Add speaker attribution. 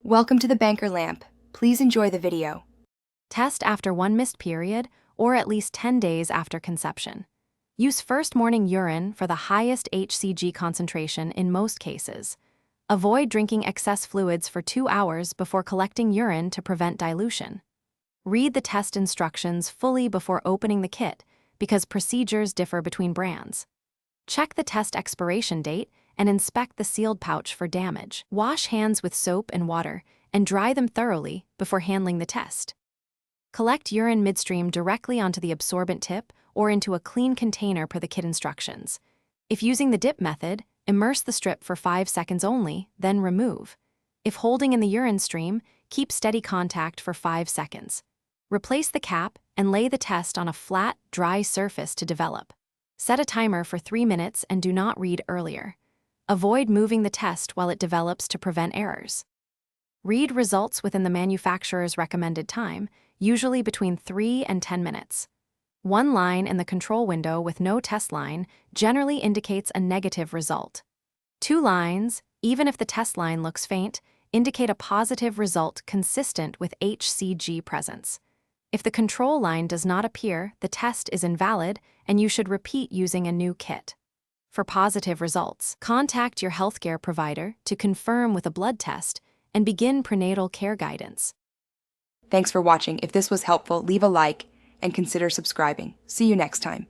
Speaker 1: Welcome to the Banker Lamp. Please enjoy the video.
Speaker 2: Test after 1 missed period or at least 10 days after conception. Use first morning urine for the highest HCG concentration in most cases. Avoid drinking excess fluids for 2 hours before collecting urine to prevent dilution. Read the test instructions fully before opening the kit because procedures differ between brands. Check the test expiration date and inspect the sealed pouch for damage. Wash hands with soap and water and dry them thoroughly before handling the test. Collect urine midstream directly onto the absorbent tip or into a clean container per the kit instructions. If using the dip method, immerse the strip for 5 seconds only, then remove. If holding in the urine stream, keep steady contact for 5 seconds. Replace the cap and lay the test on a flat, dry surface to develop. Set a timer for 3 minutes and do not read earlier. Avoid moving the test while it develops to prevent errors. Read results within the manufacturer's recommended time, usually between 3 and 10 minutes. One line in the control window with no test line generally indicates a negative result. 2 lines, even if the test line looks faint, indicate a positive result consistent with HCG presence. If the control line does not appear, the test is invalid and you should repeat using a new kit. For positive results, contact your healthcare provider to confirm with a blood test and begin prenatal care guidance.
Speaker 1: Thanks for watching. If this was helpful, leave a like and consider subscribing. See you next time.